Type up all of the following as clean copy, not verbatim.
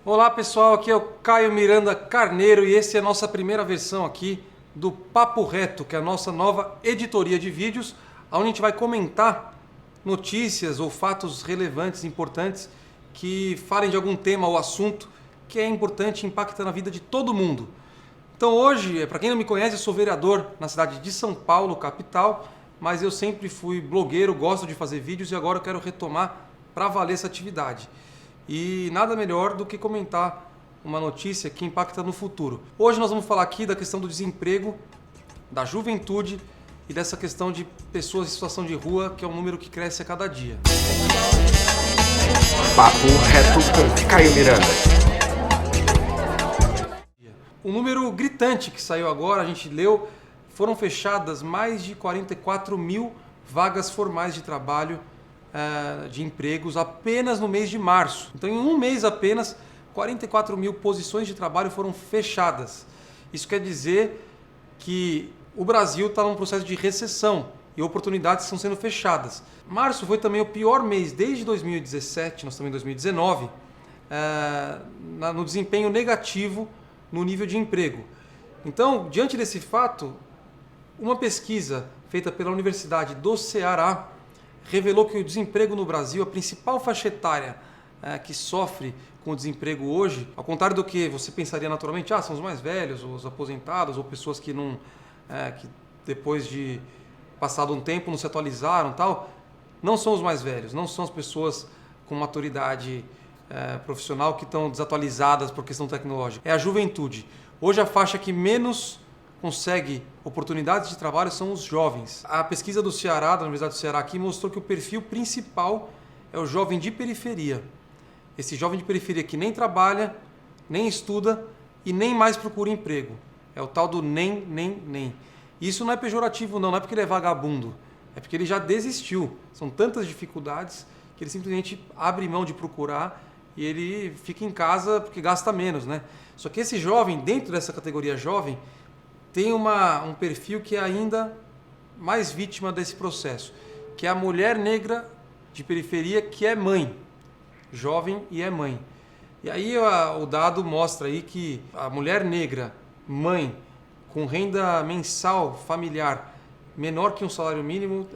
Olá pessoal, aqui é o Caio Miranda Carneiro e esse é a nossa primeira versão aqui do Papo Reto, que é a nossa nova editoria de vídeos, onde a gente vai comentar notícias ou fatos relevantes, importantes, que falem de algum tema ou assunto que é importante e impacta na vida de todo mundo. Então hoje, para quem não me conhece, eu sou vereador na cidade de São Paulo, capital, mas eu sempre fui blogueiro, gosto de fazer vídeos e agora eu quero retomar para valer essa atividade. E nada melhor do que comentar uma notícia que impacta no futuro. Hoje nós vamos falar aqui da questão do desemprego, da juventude e dessa questão de pessoas em situação de rua, que é um número que cresce a cada dia. Papo Reto com Caio Miranda. Um número gritante que saiu agora, a gente leu, foram fechadas mais de 44 mil vagas formais de trabalho, de empregos apenas no mês de março. Então em um mês apenas 44 mil posições de trabalho foram fechadas. Isso quer dizer que o Brasil está num processo de recessão e oportunidades estão sendo fechadas. Março foi também o pior mês desde 2017, nós estamos em 2019, no desempenho negativo no nível de emprego. Então, diante desse fato, uma pesquisa feita pela Universidade do Ceará revelou que o desemprego no Brasil, a principal faixa etária que sofre com o desemprego hoje, ao contrário do que você pensaria naturalmente, são os mais velhos, os aposentados, ou pessoas que não, que depois de passado um tempo não se atualizaram, tal, não são os mais velhos, não são as pessoas com maturidade profissional que estão desatualizadas por questão tecnológica. É a juventude. Hoje a faixa que menos consegue oportunidades de trabalho são os jovens. A pesquisa do Ceará, da Universidade do Ceará aqui, mostrou que o perfil principal é o jovem de periferia. Esse jovem de periferia que nem trabalha, nem estuda e nem mais procura emprego. É o tal do nem. Isso não é pejorativo não é porque ele é vagabundo, é porque ele já desistiu. São tantas dificuldades que ele simplesmente abre mão de procurar e ele fica em casa porque gasta menos, né? Só que esse jovem, dentro dessa categoria jovem, tem um perfil que é ainda mais vítima desse processo, que é a mulher negra de periferia que é mãe, jovem e é mãe. E aí o dado mostra aí que a mulher negra, mãe, com renda mensal familiar menor que um salário mínimo,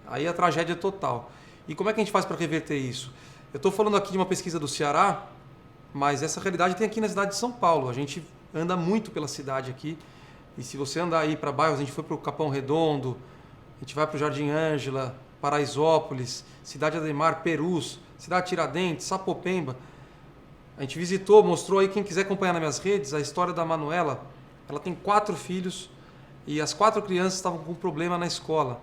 aí a tragédia é total. E como é que a gente faz para reverter isso? Eu estou falando aqui de uma pesquisa do Ceará, mas essa realidade tem aqui na cidade de São Paulo. A gente anda muito pela cidade aqui, e se você andar aí para bairros, a gente foi para o Capão Redondo, a gente vai para o Jardim Ângela, Paraisópolis, Cidade Ademar, Perus, Cidade Tiradentes, Sapopemba. A gente visitou, mostrou aí, quem quiser acompanhar nas minhas redes, a história da Manuela. Ela tem 4 filhos e as 4 crianças estavam com problema na escola,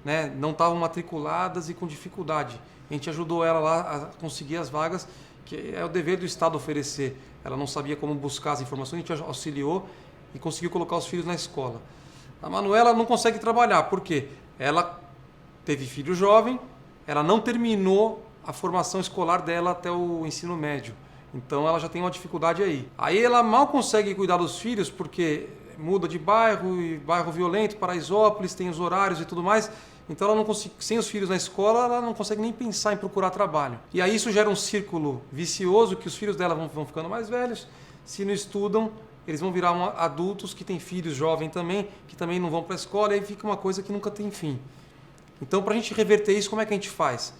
né? Não estavam matriculadas e com dificuldade. A gente ajudou ela lá a conseguir as vagas, que é o dever do Estado oferecer. Ela não sabia como buscar as informações, a gente auxiliou e conseguiu colocar os filhos na escola. A Manuela não consegue trabalhar, por quê? Ela teve filho jovem, ela não terminou a formação escolar dela até o ensino médio. Então ela já tem uma dificuldade aí. Aí ela mal consegue cuidar dos filhos porque muda de bairro, e bairro violento, Paraisópolis, tem os horários e tudo mais. Então ela não consegue, sem os filhos na escola, ela não consegue nem pensar em procurar trabalho. E aí isso gera um círculo vicioso, que os filhos dela vão ficando mais velhos, se não estudam, eles vão virar adultos que têm filhos jovens também, que também não vão para a escola, e aí fica uma coisa que nunca tem fim. Então, para a gente reverter isso, como é que a gente faz?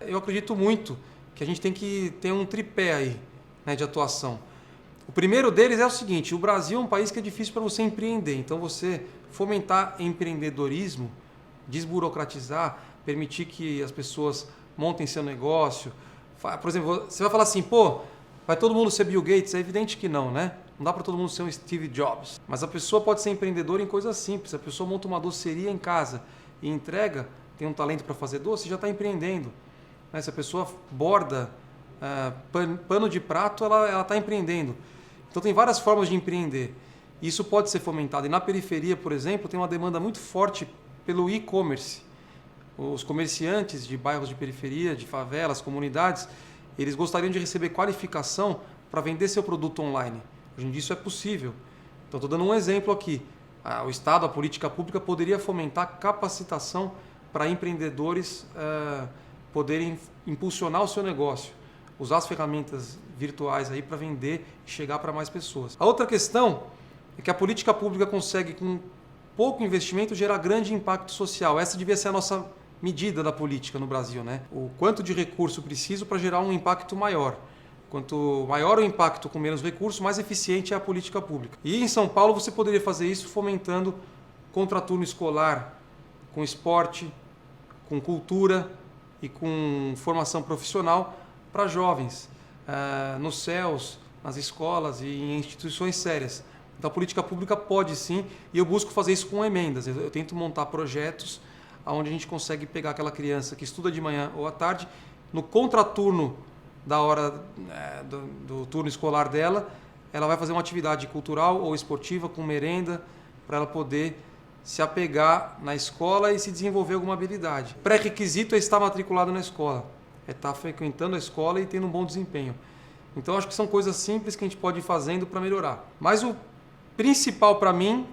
Eu acredito muito que a gente tem que ter um tripé aí, né, de atuação. O primeiro deles é o seguinte: o Brasil é um país que é difícil para você empreender, então você fomentar empreendedorismo, desburocratizar, permitir que as pessoas montem seu negócio. Por exemplo, você vai falar assim, vai todo mundo ser Bill Gates? É evidente que não, né? Não dá para todo mundo ser um Steve Jobs. Mas a pessoa pode ser empreendedora em coisas simples. A pessoa monta uma doceria em casa e entrega, tem um talento para fazer doce, já está empreendendo. Se a pessoa borda pano de prato, ela está empreendendo. Então tem várias formas de empreender. Isso pode ser fomentado. E na periferia, por exemplo, tem uma demanda muito forte pelo e-commerce. Os comerciantes de bairros de periferia, de favelas, comunidades, eles gostariam de receber qualificação para vender seu produto online. Hoje em dia isso é possível. Então estou dando um exemplo aqui. O Estado, a política pública poderia fomentar capacitação para empreendedores poderem impulsionar o seu negócio. usar as ferramentas virtuais aí para vender e chegar para mais pessoas. A outra questão é que a política pública consegue, com pouco investimento, gerar grande impacto social. Essa devia ser a nossa medida da política no Brasil, né? O quanto de recurso preciso para gerar um impacto maior. Quanto maior o impacto com menos recursos, mais eficiente é a política pública. E em São Paulo você poderia fazer isso fomentando contraturno escolar, com esporte, com cultura e com formação profissional para jovens, nos CELs, nas escolas e em instituições sérias. Então a política pública pode sim, e eu busco fazer isso com emendas. Eu tento montar projetos onde a gente consegue pegar aquela criança que estuda de manhã ou à tarde, no contraturno da hora do turno escolar dela, ela vai fazer uma atividade cultural ou esportiva com merenda para ela poder se apegar na escola e se desenvolver alguma habilidade. Pré-requisito é estar matriculado na escola, é estar frequentando a escola e tendo um bom desempenho. Então acho que são coisas simples que a gente pode ir fazendo para melhorar. Mas o principal para mim,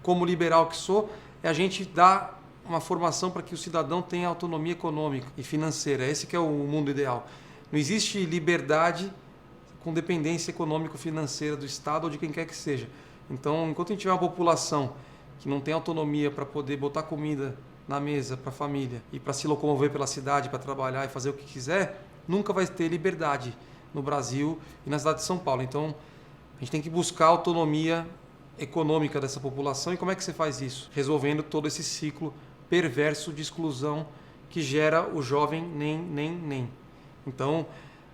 como liberal que sou, é a gente dar uma formação para que o cidadão tenha autonomia econômica e financeira. Esse que é o mundo ideal. Não existe liberdade com dependência econômico-financeira do Estado ou de quem quer que seja. Então, enquanto a gente tiver uma população que não tem autonomia para poder botar comida na mesa para a família e para se locomover pela cidade, para trabalhar e fazer o que quiser, nunca vai ter liberdade no Brasil e na cidade de São Paulo. Então, a gente tem que buscar a autonomia econômica dessa população. E como é que você faz isso? Resolvendo todo esse ciclo perverso de exclusão que gera o jovem nem. Então,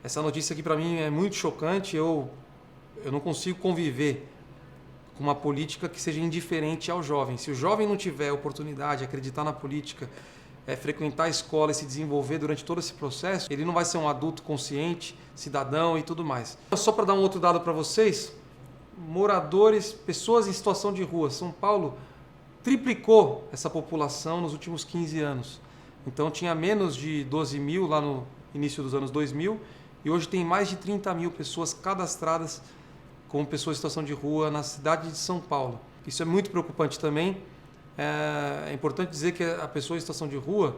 essa notícia aqui para mim é muito chocante. Eu não consigo conviver com uma política que seja indiferente ao jovem. Se o jovem não tiver oportunidade, acreditar na política, frequentar a escola e se desenvolver durante todo esse processo, ele não vai ser um adulto consciente, cidadão e tudo mais. Só para dar um outro dado para vocês, moradores, pessoas em situação de rua, São Paulo triplicou essa população nos últimos 15 anos. Então tinha menos de 12 mil lá no início dos anos 2000 e hoje tem mais de 30 mil pessoas cadastradas como pessoas em situação de rua na cidade de São Paulo. Isso é muito preocupante também. É importante dizer que a pessoa em situação de rua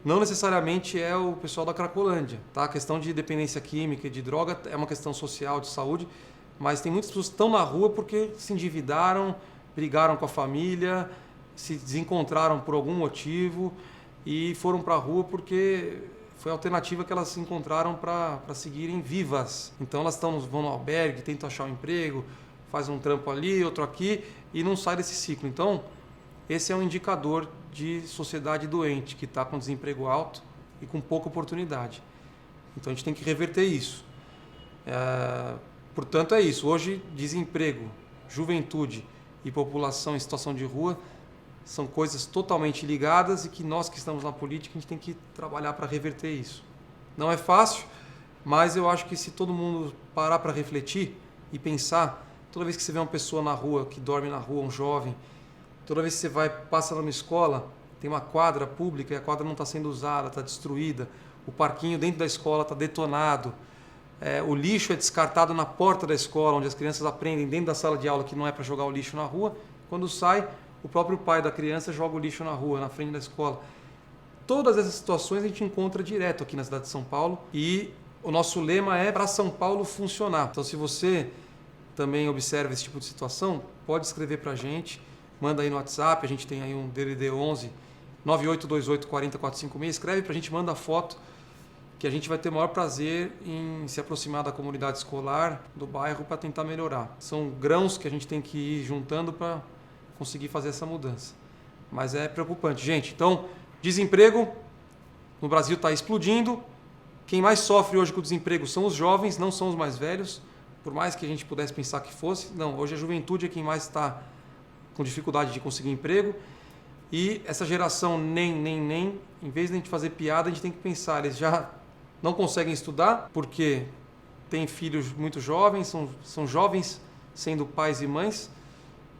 não necessariamente é o pessoal da Cracolândia. Tá? A questão de dependência química e de droga é uma questão social, de saúde, mas tem muitas pessoas que estão na rua porque se endividaram, brigaram com a família, se desencontraram por algum motivo e foram para a rua porque foi a alternativa que elas encontraram para seguirem vivas. Então elas vão no albergue, tentam achar um emprego, faz um trampo ali, outro aqui e não sai desse ciclo. Então esse é um indicador de sociedade doente, que está com desemprego alto e com pouca oportunidade. Então a gente tem que reverter isso. Portanto é isso. Hoje desemprego, juventude e população em situação de rua são coisas totalmente ligadas e que nós que estamos na política a gente tem que trabalhar para reverter isso. Não é fácil, mas eu acho que se todo mundo parar para refletir e pensar, toda vez que você vê uma pessoa na rua, que dorme na rua, um jovem, toda vez que você passa numa escola, tem uma quadra pública e a quadra não está sendo usada, está destruída, o parquinho dentro da escola está detonado, o lixo é descartado na porta da escola, onde as crianças aprendem dentro da sala de aula que não é para jogar o lixo na rua, quando sai, o próprio pai da criança joga o lixo na rua, na frente da escola. Todas essas situações a gente encontra direto aqui na cidade de São Paulo e o nosso lema é para São Paulo funcionar. Então se você também observa esse tipo de situação, pode escrever para a gente, manda aí no WhatsApp, a gente tem aí um DDD 11 9828 40456, escreve para a gente, manda a foto, que a gente vai ter o maior prazer em se aproximar da comunidade escolar, do bairro, para tentar melhorar. São grãos que a gente tem que ir juntando para conseguir fazer essa mudança. Mas é preocupante. Gente, então, desemprego no Brasil está explodindo. Quem mais sofre hoje com o desemprego são os jovens, não são os mais velhos, por mais que a gente pudesse pensar que fosse. Não, hoje a juventude é quem mais está com dificuldade de conseguir emprego. E essa geração em vez de a gente fazer piada, a gente tem que pensar, eles já não conseguem estudar porque têm filhos muito jovens, são jovens sendo pais e mães.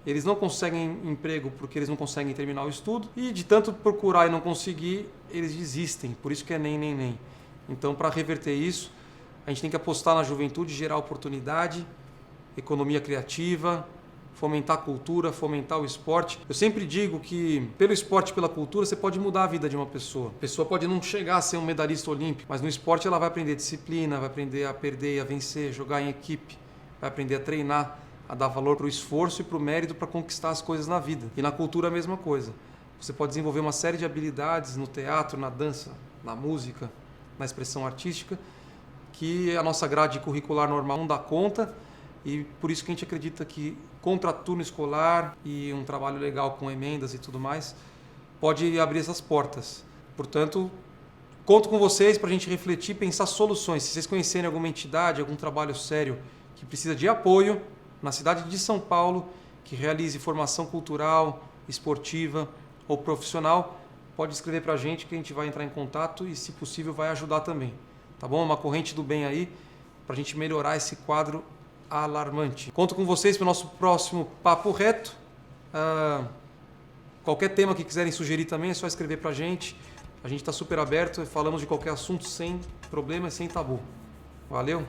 Eles não conseguem emprego porque eles não conseguem terminar o estudo e de tanto procurar e não conseguir, eles desistem. Por isso que é nem. Então, para reverter isso, a gente tem que apostar na juventude, gerar oportunidade, economia criativa, fomentar a cultura, fomentar o esporte. Eu sempre digo que pelo esporte e pela cultura você pode mudar a vida de uma pessoa. A pessoa pode não chegar a ser um medalhista olímpico, mas no esporte ela vai aprender disciplina, vai aprender a perder e a vencer, jogar em equipe, vai aprender a treinar, a dar valor para o esforço e para o mérito para conquistar as coisas na vida. E na cultura a mesma coisa. Você pode desenvolver uma série de habilidades no teatro, na dança, na música, na expressão artística, que a nossa grade curricular normal não dá conta, e por isso que a gente acredita que contraturno escolar e um trabalho legal com emendas e tudo mais pode abrir essas portas. Portanto, conto com vocês para a gente refletir e pensar soluções. Se vocês conhecerem alguma entidade, algum trabalho sério que precisa de apoio na cidade de São Paulo, que realize formação cultural, esportiva ou profissional, pode escrever para a gente que a gente vai entrar em contato e, se possível, vai ajudar também. Tá bom? Uma corrente do bem aí para a gente melhorar esse quadro alarmante. Conto com vocês para o nosso próximo Papo Reto. Qualquer tema que quiserem sugerir também é só escrever para a gente. A gente está super aberto e falamos de qualquer assunto sem problema e sem tabu. Valeu!